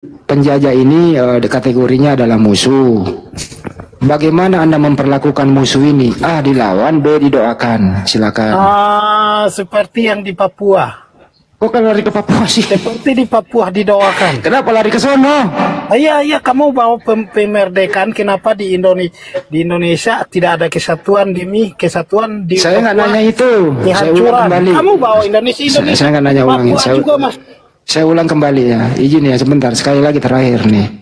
penjajah ini kategorinya adalah musuh. Bagaimana Anda memperlakukan musuh ini? A. Dilawan, B. Didoakan. Silakan. Seperti yang di Papua. Kok kan lari ke Papua sih? Seperti di Papua didoakan. Kenapa lari ke sono? Iya, kamu bawa pemerdekaan. Kenapa di Indonesia tidak ada kesatuan demi kesatuan di Saya nggak nanya itu. Saya ulang kembali. Kamu bawa Indonesia. Saya nggak nanya ulangin. Saya ulang kembali ya. Izin ya sebentar. Sekali lagi terakhir nih.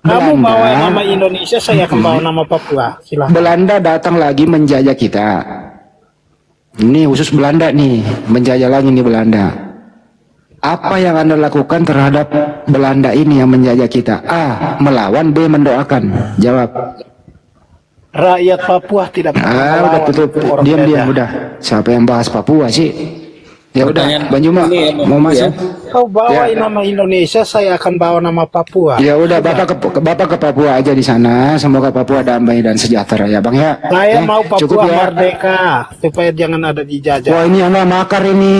Kamu bawa nama Indonesia, saya akan bawa nama Papua. Silahkan. Belanda datang lagi menjajah kita. Ini khusus Belanda nih, menjajah lagi nih Belanda. Apa yang Anda lakukan terhadap Belanda ini yang menjajah kita? A. Melawan, B. Mendoakan. Jawab. Rakyat Papua tidak pernah melawan. Udah tutup. Diam, udah. Siapa yang bahas Papua sih? Ya udah, Bang Juma, mau masuk? Kau bawa nama Indonesia, saya akan bawa nama Papua. Ya udah, Bapak ke Papua aja di sana. Semoga Papua damai dan sejahtera ya, Bang ya. Saya mau Papua merdeka supaya jangan ada dijajah. Wah, ini Anda makar ini.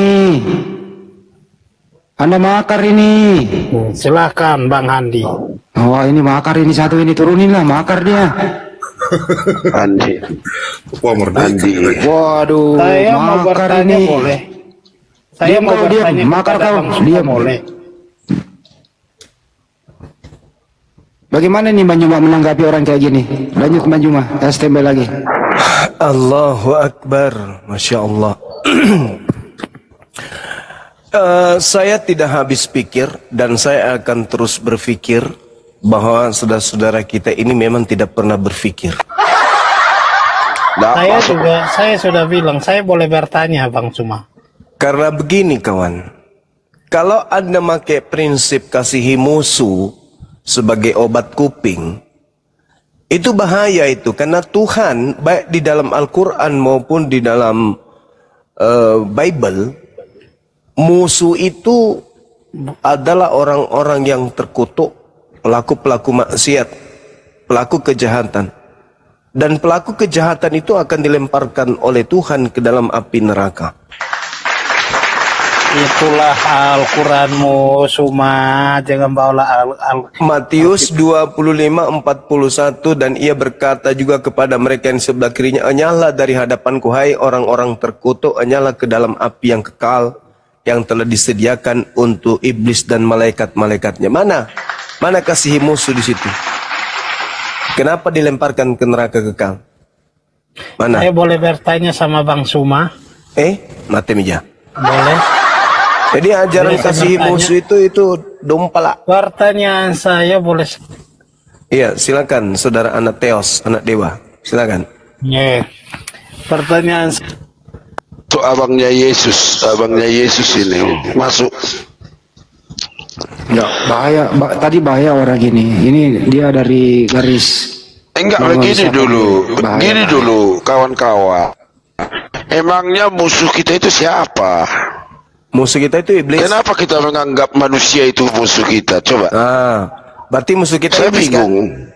Anda makar ini. Silakan Bang Handi. Oh, ini makar ini satu ini, turunin lah makar dia. Andi. Wah, Andi. Waduh, saya mau bertanya ini. Boleh. Saya mau bertanya makar kau. Diam. Boleh. Bagaimana nih Bang Juma menanggapi orang kayak gini? Lanjut Bang Juma, STB lagi. Allahu Akbar, Masya Allah. Saya tidak habis pikir dan saya akan terus berpikir bahwa saudara-saudara kita ini memang tidak pernah berpikir. Saya sudah bilang, saya boleh bertanya Bang Cuma. Karena begini kawan, kalau Anda pakai prinsip kasihi musuh sebagai obat kuping, itu bahaya itu. Karena Tuhan baik di dalam Al-Quran maupun di dalam Bible, musuh itu adalah orang-orang yang terkutuk, pelaku-pelaku maksiat, pelaku kejahatan. Dan pelaku kejahatan itu akan dilemparkan oleh Tuhan ke dalam api neraka. Itulah Al-Quranmu, Suma. Jangan bawalah Matius 25:41, dan ia berkata juga kepada mereka yang sebelah kirinya, "Enyahlah dari hadapanku, hai orang-orang terkutuk, enyahlah ke dalam api yang kekal, yang telah disediakan untuk iblis dan malaikat-malaikatnya." Mana kasihi musuh di situ? Kenapa dilemparkan ke neraka kekal? Mana? Saya boleh bertanya sama Bang Suma? Mati meja. Boleh. Jadi ajaran kasihi musuh itu dompala. Pertanyaan saya boleh? Iya, silakan saudara anak Teos, anak Dewa. Silakan. Pertanyaan itu abangnya Yesus ini masuk. Ya, bahaya. Tadi bahaya orang gini. Ini dia dari garis. Enggak, begini dulu, kawan-kawan. Emangnya musuh kita itu siapa? Musuh kita itu iblis. Kenapa kita menganggap manusia itu musuh kita? Coba. Berarti musuh kita saya iblis, bingung. Kan?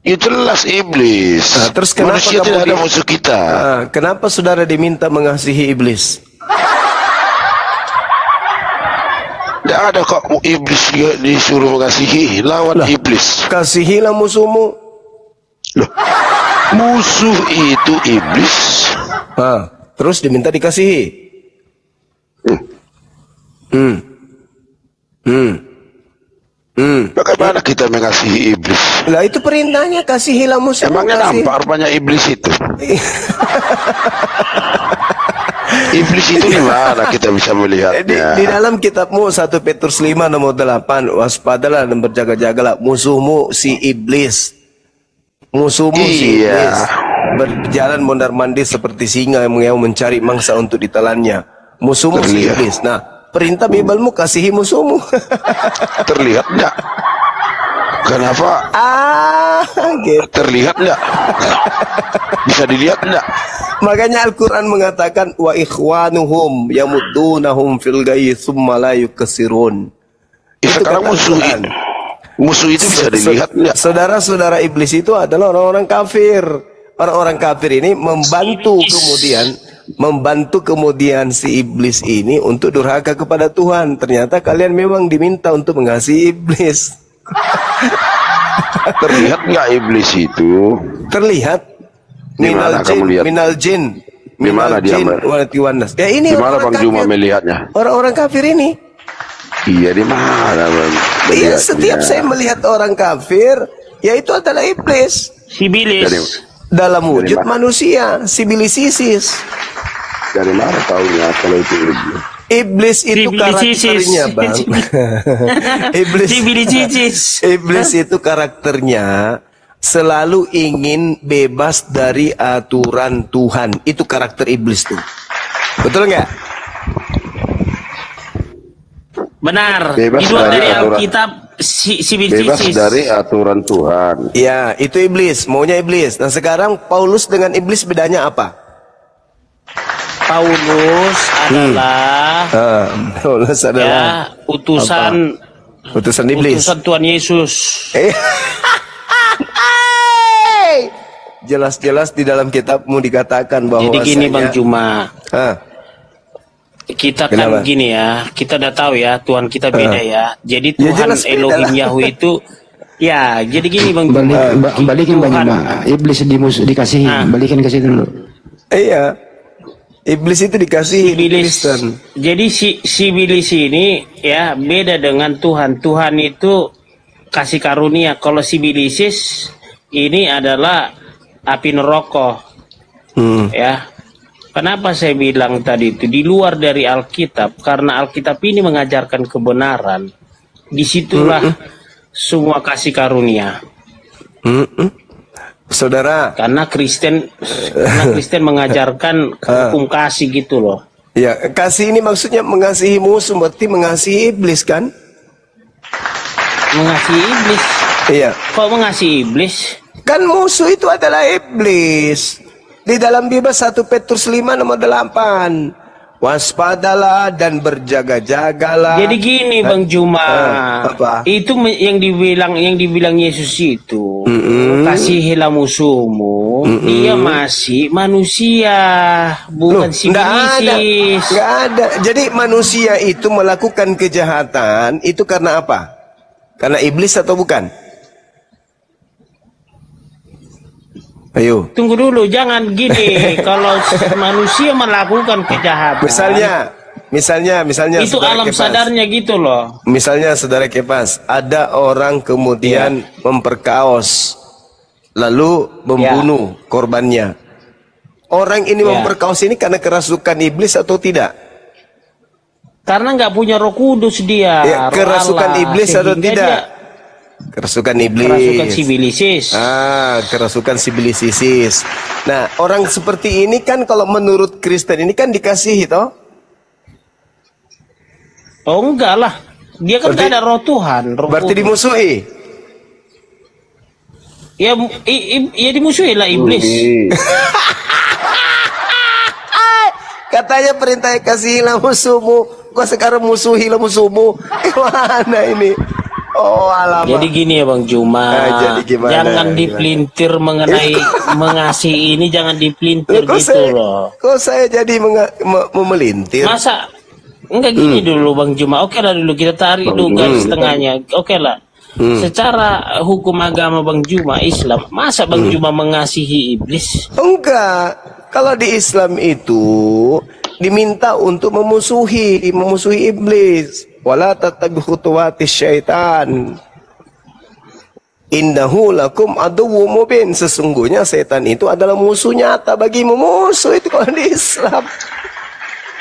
Ya jelas iblis. Terus kenapa manusia tidak ada musuh kita? Kenapa saudara diminta mengasihi iblis? Tidak ada kok iblis disuruh mengasihi. Lawan iblis. Kasihilah musuhmu. Loh, musuh itu iblis. Terus diminta dikasihi. Bagaimana kita mengasihi iblis? Lah itu perintahnya, kasihilah musuh. Emangnya nampak rupanya iblis itu? Iblis itu di mana kita bisa melihatnya? Di dalam kitabmu 1 Petrus 5 nomor 8, waspadalah dan berjaga-jagalah, musuhmu si iblis. Musuhmu si iblis berjalan mondar-mandir seperti singa yang mencari mangsa untuk ditelannya. Musuhmu si iblis. Nah, perintah Biblemu kasihi musuhmu. Terlihat enggak? Kenapa? Gitu. Terlihat enggak? Bisa dilihat enggak? Makanya Al-Quran mengatakan, wa ikhwanuhum yamuddunahum fil ghayyi tsumma la yukasirun. Sekarang musuh itu bisa dilihat enggak? Saudara-saudara iblis itu adalah orang-orang kafir. Orang-orang kafir ini membantu kemudian membantu kemudian si iblis ini untuk durhaka kepada Tuhan. Ternyata kalian memang diminta untuk mengasihi iblis. Terlihat nggak iblis itu? Terlihat. Di mana kamu lihat? Minal jin. Di mana dia, Wanas. Ya ini di mana orang-orang Bang Juma kafir. melihatnya? Orang-orang kafir ini. Iya, di mana Bang? Iya, melihatnya? setiap saya melihat orang kafir, yaitu adalah iblis. Sibilis. Dalam wujud Dari mana? manusia, sibilisisis. Dari mana tahunya kalau itu iblis? Iblis itu karakternya, Bang. Iblis itu karakternya selalu ingin bebas dari aturan Tuhan. Itu karakter iblis tuh. Betul nggak? Benar. Bebas Diluar dari dari aturan. Alkitab Bebas sibilis. dari aturan Tuhan. Ya, itu iblis, maunya iblis. Nah sekarang Paulus dengan iblis bedanya apa? Paulus adalah Paulus ya adalah utusan utusan iblis. utusan Tuhan Yesus. Jelas-jelas di dalam kitabmu dikatakan bahwa Jadi gini Bang Juma, kita Kenapa? kan gini ya, kita udah tahu ya Tuhan kita beda ya. Jadi Ya, Tuhan jelas beda Elohim lah. Yahweh itu ya, jadi gini Bang Juma. Balikin Bang Tuhan- Juma. Iblis dikasihi. Ah. Balikin ke situ dulu. Iya. Iblis itu dikasih Sibilis. Kristen. Jadi Sibilis ini ya beda dengan Tuhan. Tuhan itu kasih karunia. Kalau Sibilisis ini adalah api neraka. Ya. Kenapa saya bilang tadi itu di luar dari Alkitab? Karena Alkitab ini mengajarkan kebenaran. Disitulah semua kasih karunia. Saudara, Karena Kristen mengajarkan hukum kasih gitu loh. ya kasih ini maksudnya mengasihi musuh, berarti mengasihi iblis kan? Mengasihi iblis. Iya. Kok mengasihi iblis? Kan musuh itu adalah iblis. Di dalam Bibel 1 Petrus 5 nomor 8. Waspadalah dan berjaga-jagalah. Jadi gini Bang Juma, apa? itu yang dibilang Yesus itu, kasihilah musuhmu. Dia masih manusia, bukan sibilisis. Nggak ada. Jadi manusia itu melakukan kejahatan itu karena apa? Karena iblis atau bukan? Ayo. Tunggu dulu, jangan gini. Kalau manusia melakukan kejahatan, Misalnya itu saudara alam Kepas. sadarnya gitu loh. Misalnya saudara Kepas, ada orang kemudian memperkaos, lalu membunuh korbannya. Orang ini memperkaos ini karena kerasukan iblis atau tidak? Karena nggak punya Roh Kudus dia. Ya, Roh kerasukan Allah, iblis atau sehingga tidak? dia Kerasukan iblis. kerasukan sibilisis. Kerasukan sibilisisis. Nah, orang seperti ini kan kalau menurut Kristen ini kan dikasihi toh? Oh enggak lah, dia kan Berarti- nggak ada Roh Tuhan. Roh Berarti Kudus. dimusuhi. Ya dimusuhi lah iblis. Katanya perintah kasihilah musuhmu. Kok sekarang musuhilah musuhmu? Gimana ini? Oh alamak. Jadi gini ya Bang Juma, jadi gimana? jangan Gimana? dipelintir mengenai mengasihi ini, jangan dipelintir Kok gitu loh. Kok saya jadi memelintir? Masa enggak gini dulu Bang Juma? Oke lah dulu kita tarik dulu garis tengahnya. Oke lah. Secara hukum agama Bang Juma Islam, masa Bang Juma mengasihi iblis? Enggak. Kalau di Islam itu diminta untuk memusuhi iblis. Wala tattabi khutuwatis syaitan. Innahu lakum aduwwum mubin. Sesungguhnya setan itu adalah musuh nyata bagimu. Musuh itu kalau di Islam.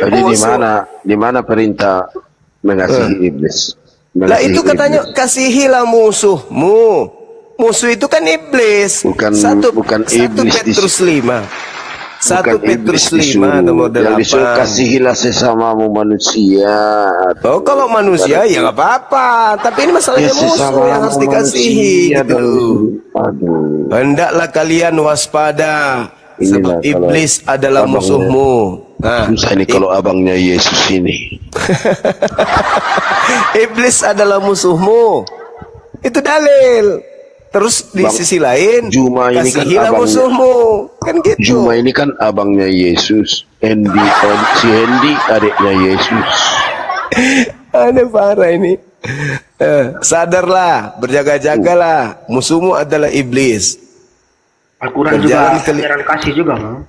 Jadi Musuh. di mana perintah mengasihi iblis? Lah Mengasihi itu katanya iblis. kasihilah musuhmu. Musuh itu kan iblis. Bukan Satu iblis Petrus 5. 1 Bukan Petrus iblis 5 nomor Yang disuruh 8. kasihilah sesamamu manusia. Oh kalau manusia ya nggak apa-apa. Tapi ini masalahnya musuh yang harus dikasihi gitu. Aduh. Hendaklah kalian waspada. Sebab Inilah kalau iblis adalah abangnya- musuhmu. Nah, Susah ini kalau abangnya Yesus ini. iblis adalah musuhmu. Itu dalil. Terus di Bang, sisi lain, Juma ini kan kasihilah abangnya. musuhmu. Kan gitu. Juma ini kan abangnya Yesus. Si Hendy adiknya Yesus. Ada parah ini. Sadarlah, berjaga-jagalah. Musuhmu adalah iblis. Al-Quran juga ajaran kasih juga, Bang.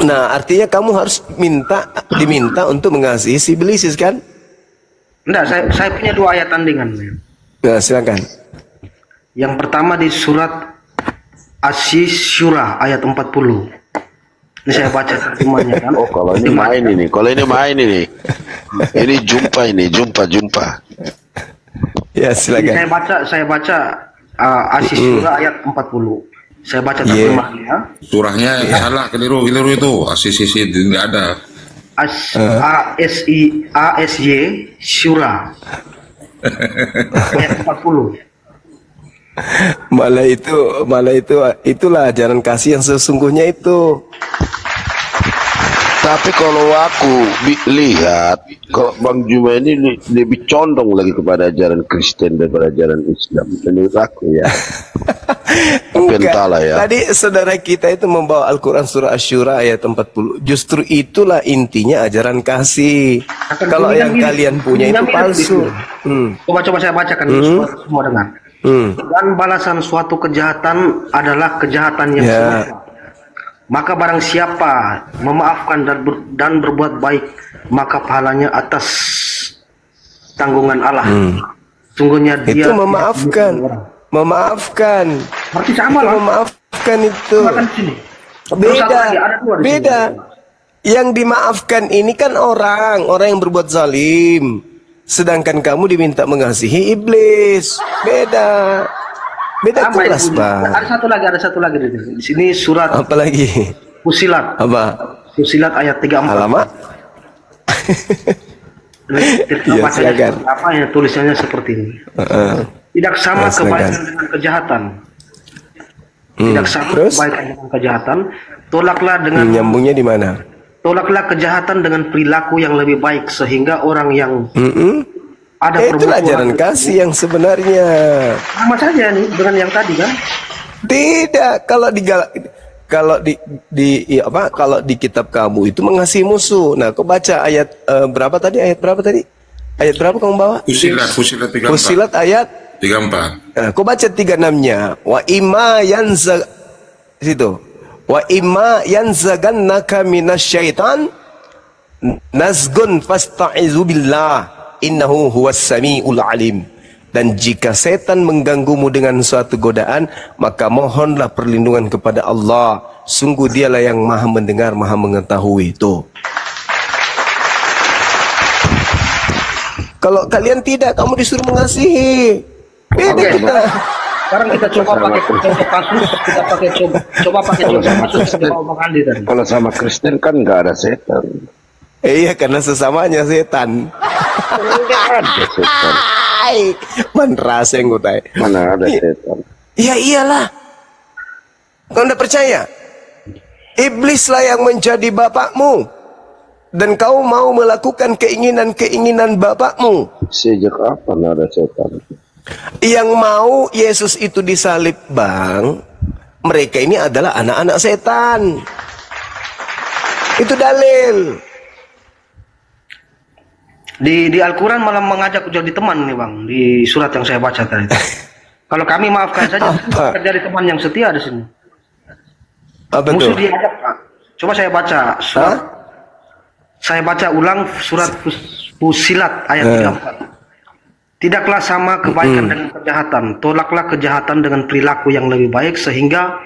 Nah, artinya kamu harus diminta untuk mengasihi si iblis, kan? Enggak, saya punya 2 ayat tandingan. Nah, silakan. Yang pertama di surat Asy-Syura ayat 40. Ini saya baca terjemahnya kan. Oh, kalau ini main ini. Ini jumpa. Ya, silakan. Saya baca Asy-Syura ayat 40. Saya baca terjemahnya. Surahnya salah, keliru itu. Asy tidak ada. ASY Syura ayat 40. Malah itulah ajaran kasih yang sesungguhnya itu. Tapi kalau aku lihat, kalau Bang Juma ini lebih condong lagi kepada ajaran Kristen daripada ajaran Islam. Menurut aku ya. Enggak. Ya. Tadi saudara kita itu membawa Al-Quran surah Asy-Syura ayat 40. Justru itulah intinya ajaran kasih. Kalau yang kalian punya itu palsu. Coba saya bacakan semua dengar. Dan balasan suatu kejahatan adalah kejahatan yang serupa. Maka barang siapa memaafkan dan berbuat baik, maka pahalanya atas tanggungan Allah. Sungguhnya dia itu memaafkan. Berarti sama lah. Memaafkan itu. Beda. Yang dimaafkan ini kan orang yang berbuat zalim. Sedangkan kamu diminta mengasihi iblis. Beda kelas, Bang. Ada satu lagi di sini surat apa lagi? Fusilat. Apa? Fusilat ayat 34. Alamak. Ya, silakan. Apa yang tulisannya seperti ini? Tidak sama kebaikan dengan kejahatan. Tidak sama kebaikan dengan kejahatan. Tolaklah dengan nyambungnya di mana? Tolaklah kejahatan dengan perilaku yang lebih baik sehingga orang yang ada itulah ajaran kasih yang sebenarnya. Sama saja nih dengan yang tadi kan? Tidak, kalau di kitab kamu itu mengasihi musuh. Nah, kau baca ayat berapa tadi? Ayat berapa kamu bawa? Fusilat 34. Fusilat ayat 34. Nah, kau baca 36-nya. Wa imma yanzagannaka minasyaitan nazgun fasta'izu billah. Innahu huwas sami'ul alim. Dan jika setan mengganggumu dengan suatu godaan, maka mohonlah perlindungan kepada Allah. Sungguh dialah yang maha mendengar, maha mengetahui. Itu. Kalau kalian tidak, kamu disuruh mengasihi. Beda kita. Sekarang kita coba pakai contoh kasus, coba pakai contoh kasus Kalau sama Kristen kan nggak ada setan. Iya, karena sesamanya setan. Nggak ada setan. Manrasa yang gue tanya. Mana ada setan? Ya iyalah. Kau tidak percaya? Iblislah yang menjadi bapakmu. Dan kau mau melakukan keinginan-keinginan bapakmu. Sejak kapan ada setan? Yang mau Yesus itu disalib, Bang, mereka ini adalah anak-anak setan. Itu dalil. Di Al-Quran malah mengajak jadi teman nih, Bang, di surat yang saya baca tadi. Kalau kami maafkan saja, jadi teman yang setia di sini. Apa musuh tuh? diajak, Pak. Coba saya baca surat. Saya baca ulang surat Fusilat ayat 34. Tidaklah sama kebaikan dengan kejahatan. Tolaklah kejahatan dengan perilaku yang lebih baik sehingga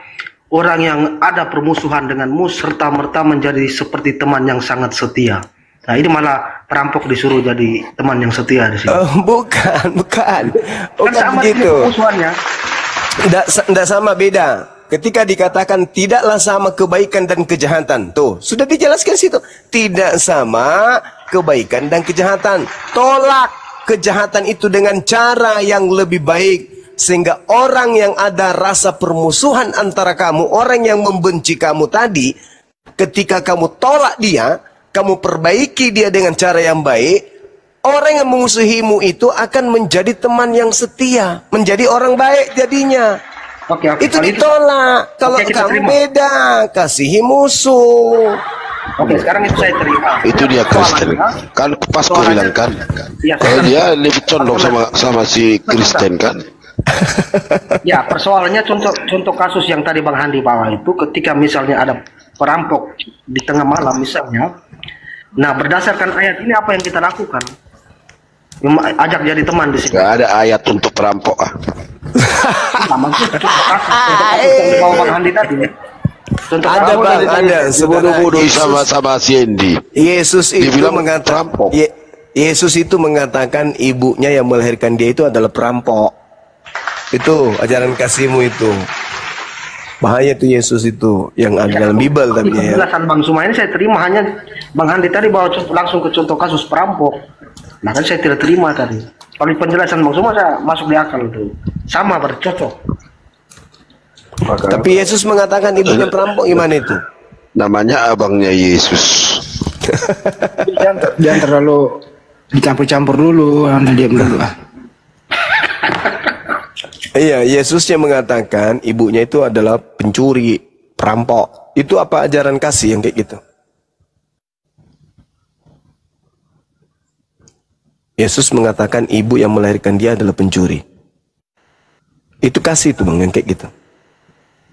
orang yang ada permusuhan denganmu serta merta menjadi seperti teman yang sangat setia. Nah, ini malah perampok disuruh jadi teman yang setia di sini. Bukan. Bukan sama begitu. Tidak sama, beda. Ketika dikatakan tidaklah sama kebaikan dan kejahatan, tuh sudah dijelaskan situ. Tidak sama kebaikan dan kejahatan. Tolak kejahatan itu dengan cara yang lebih baik sehingga orang yang ada rasa permusuhan antara kamu, orang yang membenci kamu tadi, ketika kamu tolak dia, kamu perbaiki dia dengan cara yang baik, orang yang memusuhimu itu akan menjadi teman yang setia, menjadi orang baik jadinya. Oke, itu ditolak. Kalau kamu beda, kasihi musuh. Oke, sekarang itu saya terima. Itu dia Kristen. Kan pas kau bilang kan, Iya, kalau dia lebih condong sama si Kristen kan. Ya, persoalannya contoh kasus yang tadi Bang Handi bawa itu, ketika misalnya ada perampok di tengah malam misalnya. Nah, berdasarkan ayat ini apa yang kita lakukan? Ajak jadi teman di sini. Gak ada ayat untuk perampok ah. Sama contoh kasus yang dibawa Bang Handi tadi. Contoh Ada kasus bang, ada. Bodoh-bodoh sama si Andy. Yesus itu Dibilang mengatakan, perampok. Yesus itu mengatakan ibunya yang melahirkan dia itu adalah perampok. Itu ajaran kasihmu itu. Bahaya tuh Yesus itu yang ada dalam Bible tapi ya. Penjelasan Bang Suma ini saya terima, hanya Bang Handi tadi bawa langsung ke contoh kasus perampok. Nah kan saya tidak terima tadi. Kalau penjelasan Bang Suma saya masuk di akal itu. Sama bercocok. Tapi Yesus mengatakan ibunya perampok, gimana itu? Namanya abangnya Yesus. Jangan terlalu dicampur-campur dulu, anda diam dulu. Iya, Yesus yang mengatakan ibunya itu adalah pencuri, perampok. Itu apa ajaran kasih yang kayak gitu? Yesus mengatakan ibu yang melahirkan dia adalah pencuri. Itu kasih itu bang, yang kayak gitu.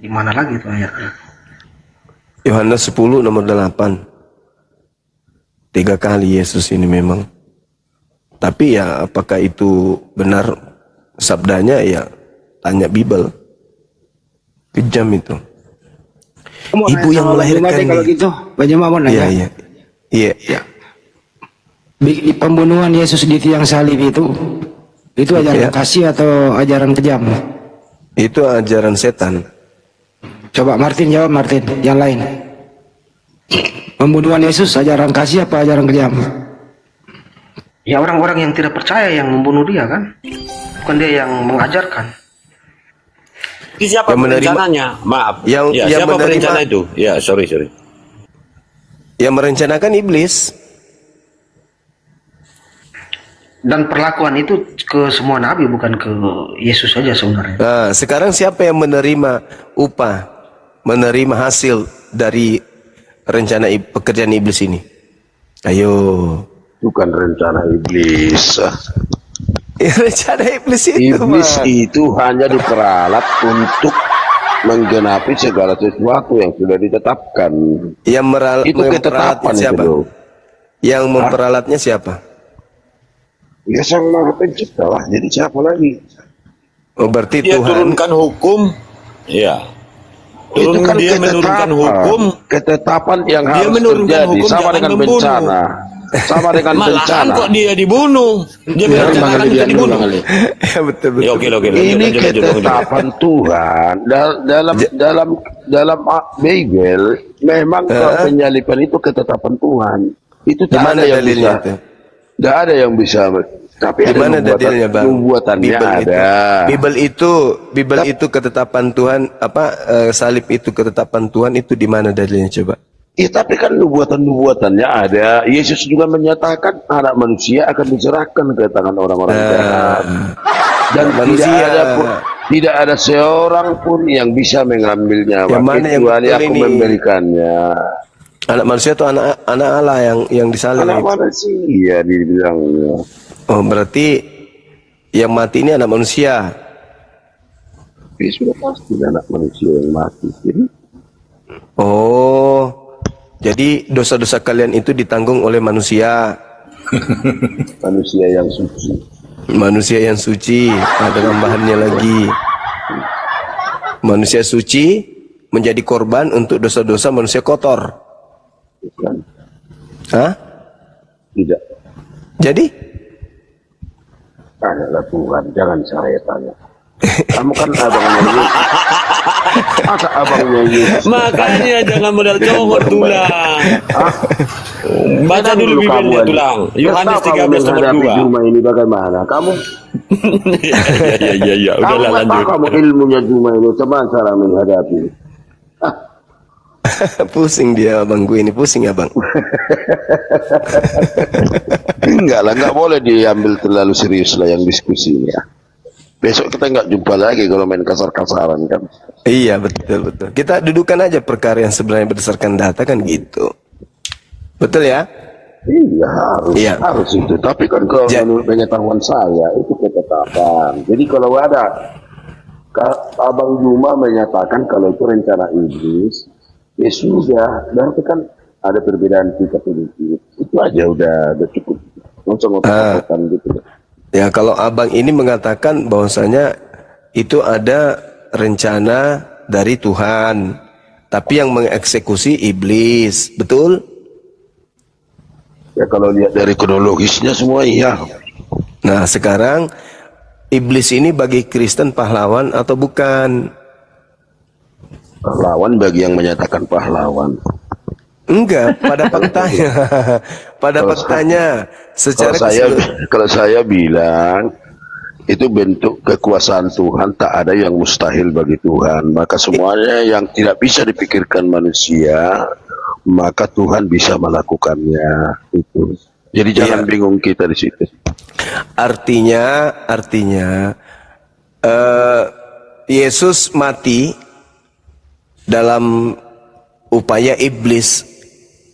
Di mana lagi itu ayatnya? Yohanes 10 nomor 8. 3 kali Yesus ini memang. Tapi ya apakah itu benar sabdanya ya tanya Bible. Kejam itu. Ibu yang melahirkan kalau gitu, bagaimana mau nanya? Iya. Ya. Pembunuhan Yesus di tiang salib itu ajaran kasih atau ajaran kejam? Itu ajaran setan. Coba Martin jawab, Martin, yang lain. Pembunuhan Yesus ajaran kasih apa ajaran kejam? Ya orang-orang yang tidak percaya yang membunuh dia kan, bukan dia yang mengajarkan. Siapa perencananya? Maaf. Siapa perencana itu? Ya, sorry. Yang merencanakan iblis. Dan perlakuan itu ke semua nabi, bukan ke Yesus saja sebenarnya. Nah, sekarang siapa yang menerima upah, menerima hasil dari rencana pekerjaan iblis ini? Ayo. Bukan rencana iblis. Rencana iblis itu. Iblis itu hanya diperalat untuk menggenapi segala sesuatu yang sudah ditetapkan. Itu ketetapan siapa? itu. Yang memperalatnya siapa? Ya sang maha pencipta lah. Jadi siapa lagi? Oh berarti dia Tuhan turunkan hukum. Ya. Itu kan dia menurunkan hukum. Ketetapan yang dia harus terjadi hukum, sama dengan membunuh. bencana. Sama dengan bencana. Kok dia dibunuh? Dia merencanakan dia dibunuh. Ya betul. Ya, oke. Ini ketetapan Tuhan dalam Bible memang penyalipan itu ketetapan Tuhan. Itu tak ada yang bisa. Tidak ada yang bisa. Tapi di mana dalilnya bang? Nubuatannya ada. Bible itu ketetapan Tuhan. Salib itu ketetapan Tuhan, itu di mana dalilnya coba? Ya tapi kan nubuatan-nubuatannya ada. Yesus juga menyatakan anak manusia akan diserahkan ke tangan orang-orang jahat. Dan tidak ada seorang pun yang bisa mengambilnya. Kecuali aku memberikannya. Anak manusia itu anak Allah yang disalib. Anak manusia dibilangnya. Oh berarti yang mati ini anak manusia. Ya sudah pasti anak manusia yang mati. Jadi dosa-dosa kalian itu ditanggung oleh manusia. Manusia yang suci. Manusia yang suci. Ada tambahannya lagi. Manusia suci menjadi korban untuk dosa-dosa manusia kotor. Bukan. Hah? Tidak. Jadi? Tanyalah Tuhan, jangan saya tanya. Kamu kan abangnya Yesus. Masa abangnya Yesus? Makanya jangan modal congor tulang. Baca dulu Bibelnya tulang. Yohanes 13 nomor 2. Juma ini bagaimana? Kamu? Ya. Udahlah lanjut. Kamu ilmunya Juma ini coba cara menghadapi. Pusing dia abang gue ini, pusing ya bang. Enggak lah, nggak boleh diambil terlalu serius lah yang diskusi ini ya. Besok kita nggak jumpa lagi kalau main kasar-kasaran kan. Iya betul. Kita dudukan aja perkara yang sebenarnya berdasarkan data kan gitu. Betul ya? Iya harus, Iya. harus itu. Tapi kan kalau menurut pengetahuan saya itu ketetapan. Jadi kalau ada Abang Juma menyatakan kalau itu rencana iblis, ya sudah. Berarti kan ada perbedaan sikap politik. Itu aja udah cukup. Ngotot-ngotot gitu. Ya kalau abang ini mengatakan bahwasanya itu ada rencana dari Tuhan, tapi yang mengeksekusi iblis, betul? Ya kalau lihat dari kronologisnya semua iya. Nah sekarang iblis ini bagi Kristen pahlawan atau bukan? Pahlawan bagi yang menyatakan pahlawan. Enggak, pada faktanya. Pada faktanya secara kalau saya bilang itu bentuk kekuasaan Tuhan, tak ada yang mustahil bagi Tuhan. Maka semuanya yang tidak bisa dipikirkan manusia, maka Tuhan bisa melakukannya. Itu. Jadi jangan bingung kita di situ. Artinya Yesus mati dalam upaya iblis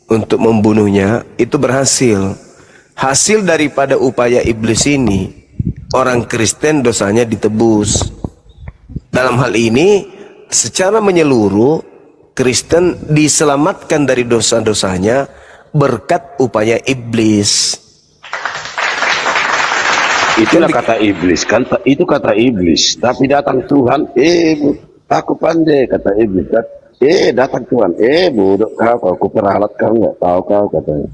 untuk membunuhnya itu berhasil. Hasil daripada upaya iblis ini, orang Kristen dosanya ditebus. Dalam hal ini, secara menyeluruh, Kristen diselamatkan dari dosa-dosanya berkat upaya iblis. Itulah kata iblis kan, itu kata iblis. Tapi datang Tuhan, aku pandai kata iblis kan. Datang Tuhan, bodoh kau kuperalat kau nggak tahu kau katanya.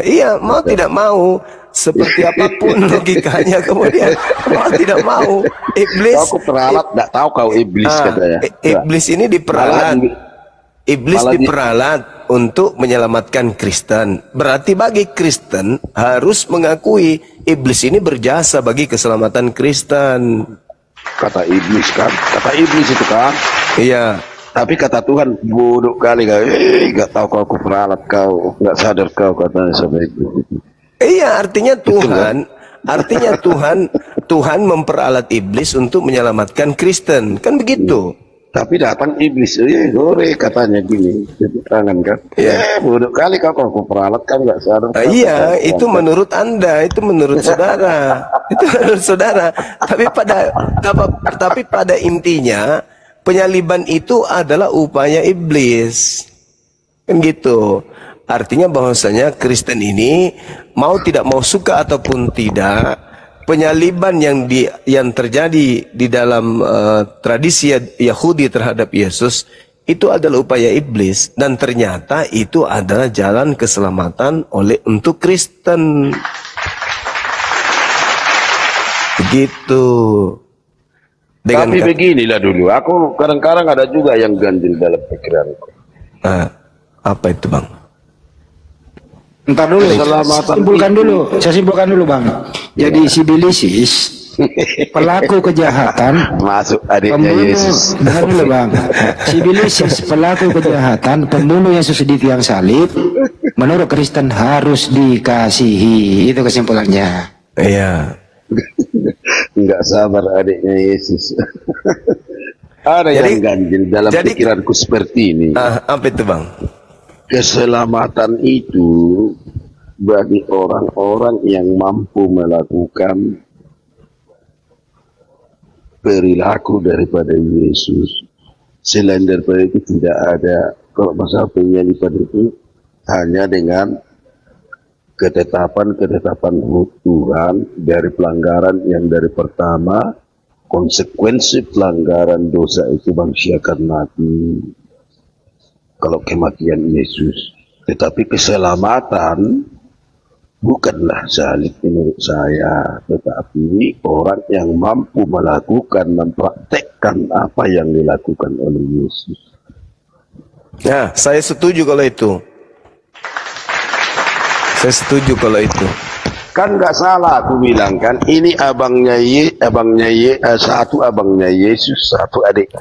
Iya, mau tidak mau, seperti apapun logikanya kemudian mau tidak mau, iblis. Kau kuperalat, nggak tahu kau iblis katanya. Iblis ini diperalat, iblis diperalat untuk menyelamatkan Kristen. Berarti bagi Kristen harus mengakui iblis ini berjasa bagi keselamatan Kristen. Kata iblis kan, kata iblis itu kan. Iya. Tapi kata Tuhan, bodoh kali kau, nggak tahu kau kuperalat kau, nggak sadar kau katanya seperti itu. Iya, artinya Tuhan memperalat iblis untuk menyelamatkan Kristen, kan begitu? Tapi datang iblis, sore katanya gini, tangan kan, bodoh kali kau kuperalat kan nggak sadar. Iya, itu menurut Anda, itu menurut saudara, itu menurut saudara. Tapi pada intinya penyaliban itu adalah upaya iblis, kan gitu. Artinya bahwasanya Kristen ini mau tidak mau suka ataupun tidak, penyaliban yang terjadi di dalam tradisi Yahudi terhadap Yesus itu adalah upaya iblis, dan ternyata itu adalah jalan keselamatan untuk Kristen. Begitu. Tapi beginilah dulu, aku kadang-kadang ada juga yang ganjil dalam pikiranku. Apa itu bang? Entar dulu, saya simpulkan dulu bang. Jadi si Bilisis pelaku kejahatan, masuk adiknya Yesus. Dengar dulu bang, si Bilisis pelaku kejahatan, pembunuh Yesus di tiang salib, menurut Kristen harus dikasihi. Itu kesimpulannya. Iya. Enggak sabar adiknya Yesus. Ada yang ganjil dalam pikiranku seperti ini. Apa itu bang? Keselamatan itu bagi orang-orang yang mampu melakukan perilaku daripada Yesus. Selain daripada itu tidak ada. Kalau masalah penyaliban itu hanya dengan ketetapan Tuhan dari pelanggaran yang dari pertama, konsekuensi pelanggaran dosa itu manusia akan mati kalau kematian Yesus. Tetapi keselamatan bukanlah salib menurut saya, tetapi orang yang mampu mempraktekkan apa yang dilakukan oleh Yesus. Ya, saya setuju kalau itu. Saya setuju kalau itu. Kan nggak salah aku bilang kan, ini satu abangnya Yesus, satu adik.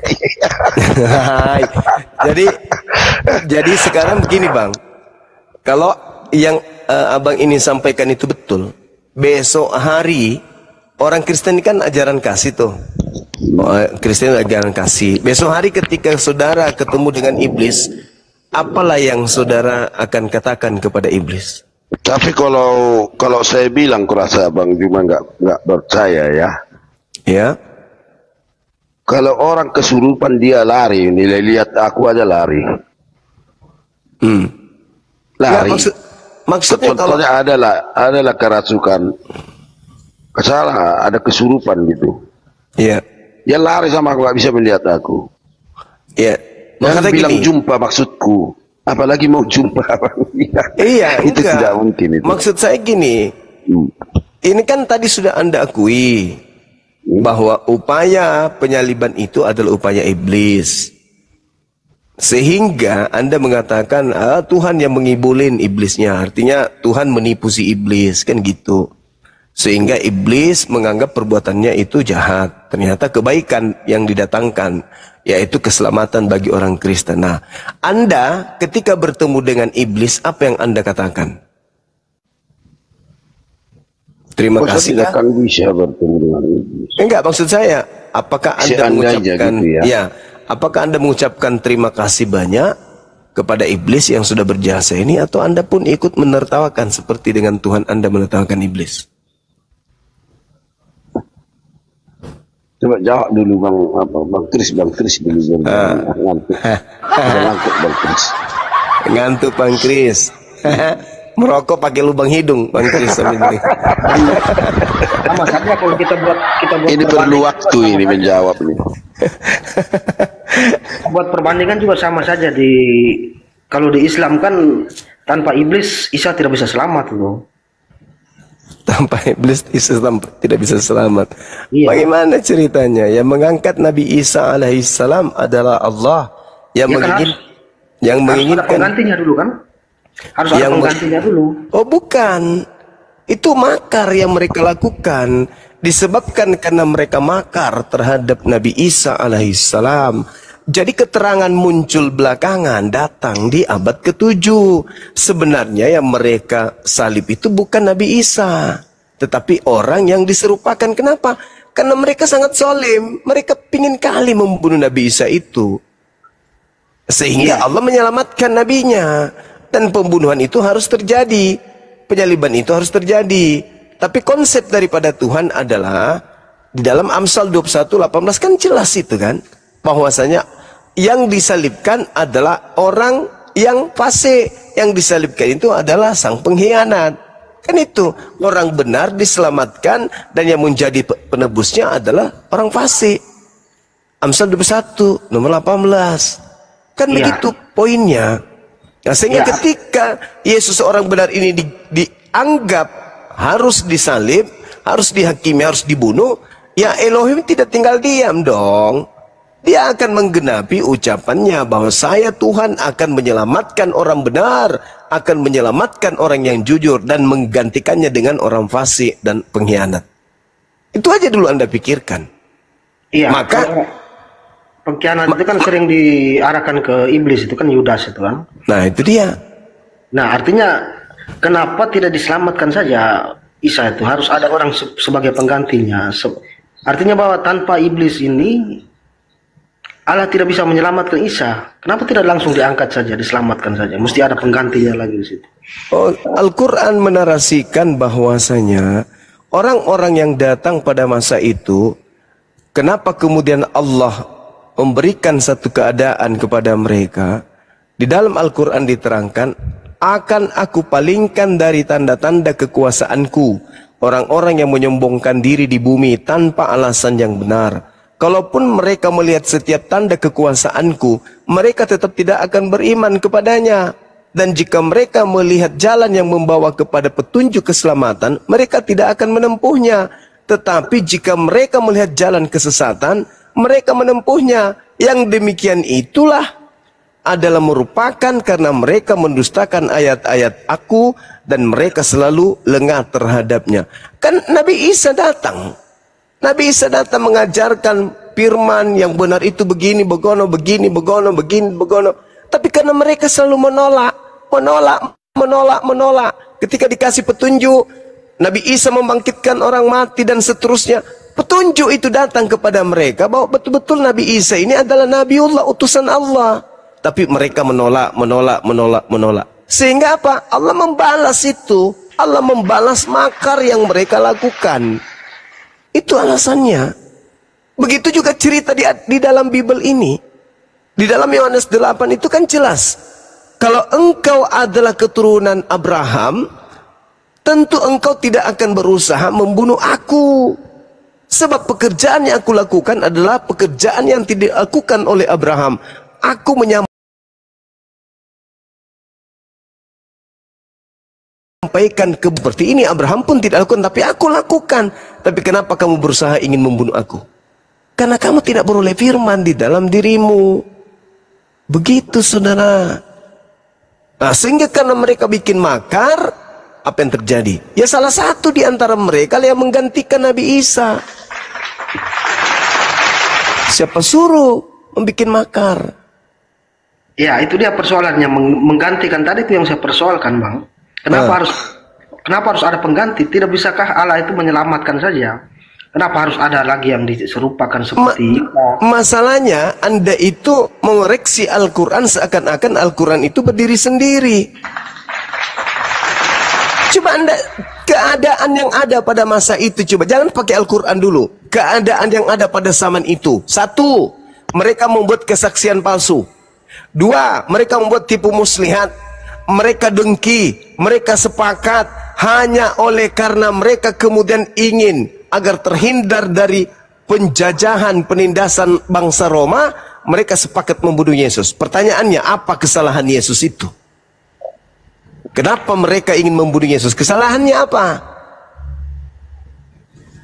jadi sekarang begini bang, kalau yang abang ini sampaikan itu betul, besok hari orang Kristen kan ajaran kasih tuh. Kristen ajaran kasih. Besok hari ketika saudara ketemu dengan iblis, apalah yang saudara akan katakan kepada iblis? Tapi kalau saya bilang, kurasa Bang Juma nggak percaya ya. Ya. Kalau orang kesurupan dia lari, nilai lihat aku aja lari. Lari. Nggak, maksudnya Contohnya adalah kerasukan, kesalahan, ada kesurupan gitu. Iya. Dia lari sama aku, nggak bisa melihat aku. Iya. Jangan bilang jumpa maksudku, apalagi mau jumpa. Iya, itu enggak. tidak mungkin itu. Maksud saya gini, ini kan tadi sudah Anda akui bahwa upaya penyaliban itu adalah upaya iblis. Sehingga Anda mengatakan Tuhan yang mengibulin iblisnya, artinya Tuhan menipu si iblis, kan gitu. Sehingga iblis menganggap perbuatannya itu jahat. Ternyata kebaikan yang didatangkan, yaitu keselamatan bagi orang Kristen. Nah, Anda ketika bertemu dengan iblis, apa yang Anda katakan? Terima kasih. Tidak akan bisa bertemu dengan iblis. Enggak, maksud saya, apakah Anda mengucapkan, gitu ya? Apakah Anda mengucapkan terima kasih banyak kepada iblis yang sudah berjasa ini, atau Anda pun ikut menertawakan seperti dengan Tuhan Anda menertawakan iblis? Coba jawab dulu Bang Kris dulu. Ngantuk. Ngantuk Bang Kris. Ngantuk Bang Kris. Merokok pakai lubang hidung Bang Kris. Sama saja kalau kita buat ini perlu waktu ini menjawab nih. Buat perbandingan juga sama saja kalau di Islam kan tanpa iblis Isa tidak bisa selamat loh. Tanpa iblis Islam tidak bisa selamat. Iya. Bagaimana ceritanya? Yang mengangkat Nabi Isa alaihissalam adalah Allah yang menginginkan. Harus ada penggantinya dulu kan? Harus ada penggantinya dulu. Oh bukan. Itu makar yang mereka lakukan. Disebabkan karena mereka makar terhadap Nabi Isa alaihissalam. Jadi keterangan muncul belakangan, datang di abad ke-7. Sebenarnya yang mereka salib itu bukan Nabi Isa, tetapi orang yang diserupakan. Kenapa? Karena mereka sangat zalim. Mereka pingin kali membunuh Nabi Isa itu. Sehingga Allah menyelamatkan nabinya. Dan pembunuhan itu harus terjadi. Penyaliban itu harus terjadi. Tapi konsep daripada Tuhan adalah, di dalam Amsal 21:18 kan jelas itu kan, bahwasanya yang disalibkan adalah orang yang fasik. Yang disalibkan itu adalah sang pengkhianat. Kan itu, orang benar diselamatkan dan yang menjadi penebusnya adalah orang fasik. Amsal 21 nomor 18. Kan begitu poinnya. Nah, sehingga ketika Yesus orang benar ini dianggap harus disalib, harus dihakimi, harus dibunuh, ya Elohim tidak tinggal diam dong. Dia akan menggenapi ucapannya bahwa saya Tuhan akan menyelamatkan orang benar, akan menyelamatkan orang yang jujur dan menggantikannya dengan orang fasik dan pengkhianat. Itu aja dulu Anda pikirkan. Iya. Maka pengkhianat itu kan sering diarahkan ke iblis, itu kan Yudas itu kan. Nah itu dia. Nah artinya kenapa tidak diselamatkan saja Isa itu? Harus ada orang sebagai penggantinya. Artinya bahwa tanpa iblis ini Allah tidak bisa menyelamatkan Isa. Kenapa tidak langsung diangkat saja, diselamatkan saja? Mesti ada penggantinya lagi di situ. Oh, Al-Quran menarasikan bahwasanya orang-orang yang datang pada masa itu, kenapa kemudian Allah memberikan satu keadaan kepada mereka? Di dalam Al-Quran diterangkan, akan aku palingkan dari tanda-tanda kekuasaanku orang-orang yang menyombongkan diri di bumi tanpa alasan yang benar. Kalaupun mereka melihat setiap tanda kekuasaanku, mereka tetap tidak akan beriman kepadanya. Dan jika mereka melihat jalan yang membawa kepada petunjuk keselamatan, mereka tidak akan menempuhnya. Tetapi jika mereka melihat jalan kesesatan, mereka menempuhnya. Yang demikian itulah adalah merupakan karena mereka mendustakan ayat-ayat aku dan mereka selalu lengah terhadapnya. Kan Nabi Isa datang. Nabi Isa datang mengajarkan firman yang benar itu begini, begono, begini, begono, begini, begono. Tapi karena mereka selalu menolak. Ketika dikasih petunjuk, Nabi Isa membangkitkan orang mati dan seterusnya. Petunjuk itu datang kepada mereka bahwa betul-betul Nabi Isa ini adalah Nabiullah, utusan Allah. Tapi mereka menolak. Sehingga apa? Allah membalas itu. Allah membalas makar yang mereka lakukan. Itu alasannya. Begitu juga cerita di dalam Bible ini. Di dalam Yohanes 8 itu kan jelas. Kalau engkau adalah keturunan Abraham, tentu engkau tidak akan berusaha membunuh aku. Sebab pekerjaan yang aku lakukan adalah pekerjaan yang tidak dilakukan oleh Abraham. Aku menyampaikan seperti ini. Abraham pun tidak lakukan, tapi aku lakukan. Tapi kenapa kamu berusaha ingin membunuh aku? Karena kamu tidak beroleh firman di dalam dirimu. Begitu saudara. Nah, sehingga karena mereka bikin makar, apa yang terjadi? Ya salah satu di antara mereka yang menggantikan Nabi Isa. Siapa suruh membuat makar? Ya, itu dia persoalannya, menggantikan tadi itu yang saya persoalkan, Bang. Kenapa harus ada pengganti? Tidak bisakah Allah itu menyelamatkan saja? Kenapa harus ada lagi yang diserupakan seperti masalahnya Anda itu mengoreksi Al-Quran seakan-akan Al-Quran itu berdiri sendiri. Coba Anda, keadaan yang ada pada masa itu, coba jangan pakai Al-Quran dulu. Keadaan yang ada pada zaman itu. 1, mereka membuat kesaksian palsu. 2, mereka membuat tipu muslihat. Mereka dengki, mereka sepakat hanya oleh karena mereka kemudian ingin agar terhindar dari penjajahan, penindasan bangsa Roma, mereka sepakat membunuh Yesus. Pertanyaannya, apa kesalahan Yesus itu? Kenapa mereka ingin membunuh Yesus? Kesalahannya apa?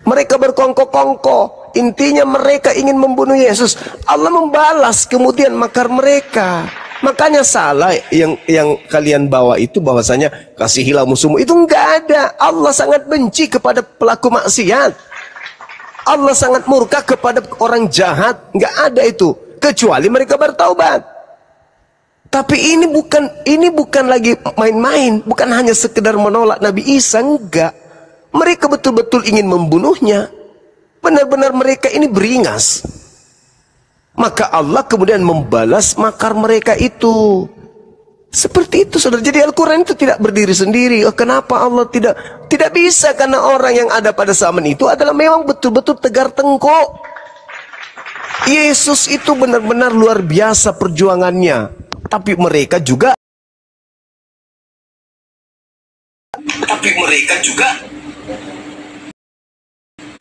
Mereka berkongko-kongko. Intinya mereka ingin membunuh Yesus. Allah membalas kemudian makar mereka. Makanya salah yang kalian bawa itu bahwasanya kasihilah musuhmu. Itu enggak ada. Allah sangat benci kepada pelaku maksiat. Allah sangat murka kepada orang jahat. Enggak ada itu. Kecuali mereka bertaubat. Tapi ini bukan lagi main-main. Bukan hanya sekedar menolak Nabi Isa. Enggak. Mereka betul-betul ingin membunuhnya. Benar-benar mereka ini beringas. Maka Allah kemudian membalas makar mereka itu. Seperti itu saudara. Jadi Al-Quran itu tidak berdiri sendiri. Kenapa Allah tidak bisa? Karena orang yang ada pada zaman itu adalah memang betul-betul tegar tengkuk. Yesus itu benar-benar luar biasa perjuangannya. Tapi mereka juga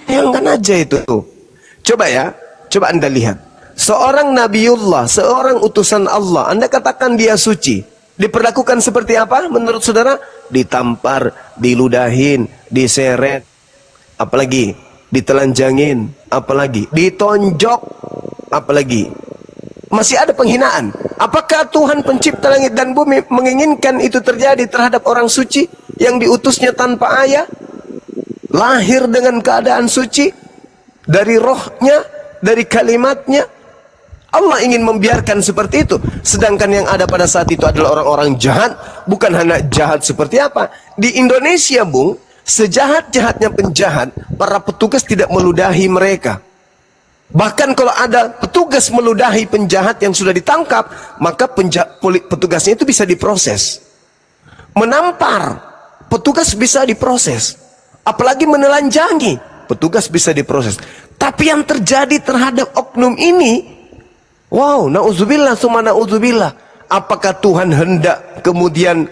bayangkan aja itu. Coba ya. Coba Anda lihat. Seorang Nabiullah, seorang utusan Allah, Anda katakan dia suci, diperlakukan seperti apa menurut saudara? Ditampar, diludahin, diseret, apalagi ditelanjangin, apalagi ditonjok, apalagi masih ada penghinaan. Apakah Tuhan pencipta langit dan bumi menginginkan itu terjadi terhadap orang suci yang diutusnya tanpa ayah, lahir dengan keadaan suci dari rohnya, dari kalimatnya? Allah ingin membiarkan seperti itu. Sedangkan yang ada pada saat itu adalah orang-orang jahat. Bukan hanya jahat seperti apa. Di Indonesia, Bung, sejahat-jahatnya penjahat, para petugas tidak meludahi mereka. Bahkan kalau ada petugas meludahi penjahat yang sudah ditangkap, maka petugasnya itu bisa diproses. Menampar, petugas bisa diproses. Apalagi menelanjangi, petugas bisa diproses. Tapi yang terjadi terhadap oknum ini, wow, na'udzubillah, summa na'udzubillah. Apakah Tuhan hendak kemudian